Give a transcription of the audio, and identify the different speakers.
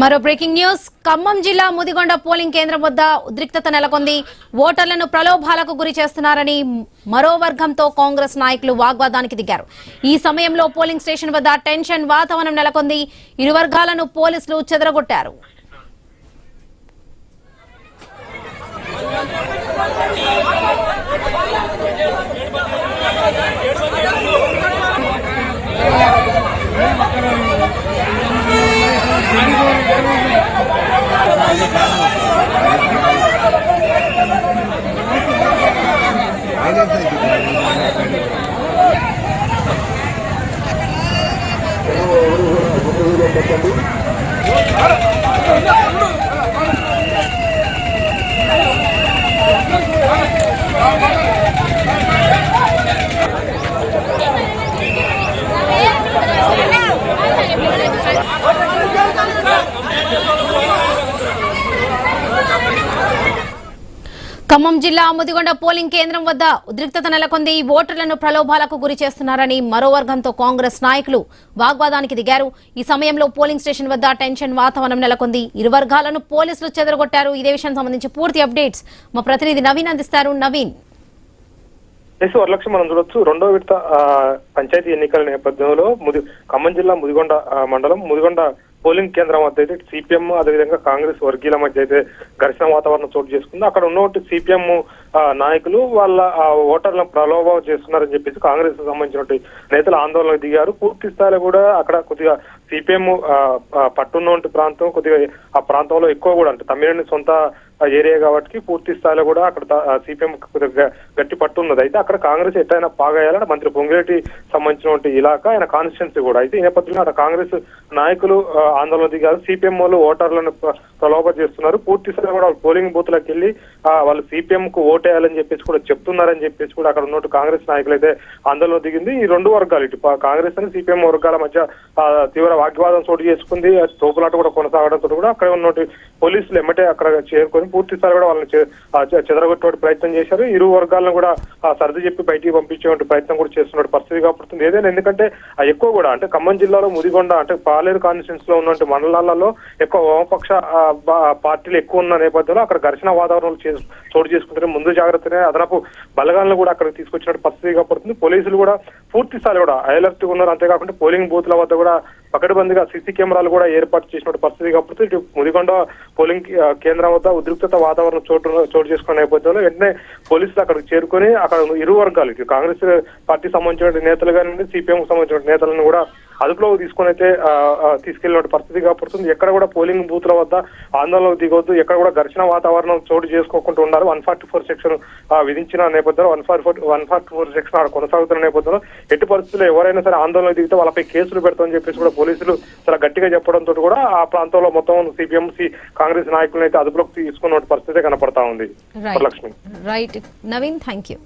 Speaker 1: మరో breaking news. Khammam జిల్లా Mudigonda polling కేంద్రం వద్ద ఉద్రిక్తత నెలకొంది. ఓటర్లను ప్రలోభాలకు గురి చేస్తున్నారని మరో వర్గంతో కాంగ్రెస్ నాయకులు వాగ్వాదానికి దిగారు. ఈ సమయంలో పోలింగ్ స్టేషన్ వద్ద టెన్షన్ వాతావరణం నెలకొంది. ఇరు వర్గాలను పోలీసులు చెదరగొట్టారు. ఖమ్మం జిల్లా ముదిగొండ పోలింగ్ కేంద్రం వద్ద ఉద్రిక్తత నెలకొంది. ఓటర్లను ప్రలోభాలకు గురి చేస్తున్నారని మరో వర్గంతో కాంగ్రెస్ నాయకులు వాగ్వాదానికి దిగారు. ఈ సమయంలో పోలింగ్ స్టేషన్ వద్ద టెన్షన్ వాతావరణం నెలకొంది. ఇరు వర్గాలను పోలీసులు చెదరగొట్టారు. ఇదే విషయానికి సంబంధించి పూర్తి అప్డేట్స్ మా ప్రతినిధి నవీన్ అందిస్తారు. నవీన్,
Speaker 2: వరలక్ష్మి, మనం చూడొచ్చు రెండో విడత పంచాయతీ ఎన్నికల నేపథ్యంలో ఖమ్మం జిల్లా ముదిగొండ మండలం ముదిగొండ పోలింగ్ కేంద్రం వద్ద అయితే సిపిఎం అదేవిధంగా కాంగ్రెస్ వర్గీయుల మధ్య అయితే ఘర్షణ వాతావరణం చోటు చేసుకుంది. అక్కడ ఉన్నటువంటి సిపిఎం నాయకులు వాళ్ళ ఓటర్లను ప్రలోభం చేస్తున్నారని చెప్పేసి కాంగ్రెస్ కు సంబంధించిన నేతలు ఆందోళనకు దిగారు. పూర్తి స్థాయిలో కూడా అక్కడ కొద్దిగా సిపిఎం పట్టున్నటువంటి ప్రాంతం, కొద్దిగా ఆ ప్రాంతంలో ఎక్కువ కూడా అంటే తమ్మినేని సొంత ఏరియా కాబట్టి పూర్తి స్థాయిలో కూడా అక్కడ సిపిఎం గట్టి పట్టు ఉన్నది. అయితే అక్కడ కాంగ్రెస్ ఎట్లయినా పాగాయాలని మంత్రి పొంగిరెడ్డి సంబంధించినటువంటి ఇలాకా ఆయన కాన్స్టిట్యున్సీ కూడా. అయితే ఈ నేపథ్యంలో అక్కడ కాంగ్రెస్ నాయకులు ఆందోళన దిగారు. సిపిఎం వాళ్ళు ఓటర్లను ప్రలోభ చేస్తున్నారు. పూర్తి స్థాయిలో కూడా పోలింగ్ బూత్ లకు వెళ్ళి వాళ్ళు సిపిఎం కు ఓటేయాలని చెప్పేసి కూడా చెప్తున్నారని చెప్పేసి కూడా అక్కడ ఉన్నట్టు కాంగ్రెస్ నాయకులు అయితే ఆందోళన దిగింది. ఈ రెండు వర్గాలు ఇటు కాంగ్రెస్ అని సిపిఎం వర్గాల మధ్య తీవ్ర వాగ్వాదం చోటు చేసుకుంది. తోపులాట కూడా కొనసాగడంతో కూడా అక్కడ ఉన్నట్టు పోలీసులు ఎమ్మటే అక్కడ చేరుకొని పూర్తి స్థాయి కూడా వాళ్ళని చెదరగొట్టే ప్రయత్నం చేశారు. ఇరు వర్గాలను కూడా సర్ది చెప్పి బయటికి పంపించే ప్రయత్నం కూడా చేస్తున్న పరిస్థితి కాబడుతుంది. ఏదైనా ఎందుకంటే ఎక్కువ కూడా అంటే ఖమ్మం జిల్లాలో ముదిగొండ అంటే పాలేరు కాన్స్టిట్యున్సీ లో ఉన్నటువంటి మండలాలలో ఎక్కువ వామపక్ష పార్టీలు ఎక్కువ ఉన్న నేపథ్యంలో అక్కడ ఘర్షణ వాతావరణం చోటు చేసుకుంటే ముందు జాగ్రత్తనే అదనపు బలగాలను కూడా అక్కడికి తీసుకొచ్చిన పరిస్థితి కాబడుతుంది. పోలీసులు కూడా పూర్తి స్థాయి కూడా అలర్ట్ ఉన్నారు. అంతేకాకుండా పోలింగ్ బూత్ల వద్ద కూడా పకడ్బందీగా సీసీ కెమెరాలు కూడా ఏర్పాటు చేసిన పరిస్థితి కాబట్టి ఇటు ముదిగొండ పోలింగ్ కేంద్రం వద్ద ఉద్రిక్తత వాతావరణం చోటు చేసుకున్న నేపథ్యంలో వెంటనే పోలీసులు అక్కడికి చేరుకొని అక్కడ ఇరు వర్గాలు ఇటు కాంగ్రెస్ పార్టీ సంబంధించిన నేతలు కానీ సిపిఎం సంబంధించిన నేతలను కూడా అదుపులో తీసుకొని అయితే తీసుకెళ్లిన పరిస్థితి కాబడుతుంది. ఎక్కడ కూడా పోలింగ్ బూత్ల వద్ద ఆందోళనకు దిగవద్దు, ఎక్కడ కూడా ఘర్షణ వాతావరణం చోటు చేసుకోకుండా ఉన్నారు. 144 సెక్షన్ విధించిన నేపథ్యంలో 144 సెక్షన్ కొనసాగుతున్న నేపథ్యంలో ఎట్టి పరిస్థితుల్లో ఎవరైనా సరే ఆందోళన దిగితే వాళ్ళపై కేసులు పెడతామని చెప్పేసి కూడా పోలీసులు చాలా గట్టిగా చెప్పడంతో కూడా ఆ ప్రాంతంలో మొత్తం సిపిఎం కాంగ్రెస్ నాయకులను అయితే అదుపులోకి తీసుకున్న పరిస్థితి కనపడతా ఉంది.
Speaker 1: Right Naveen, thank you.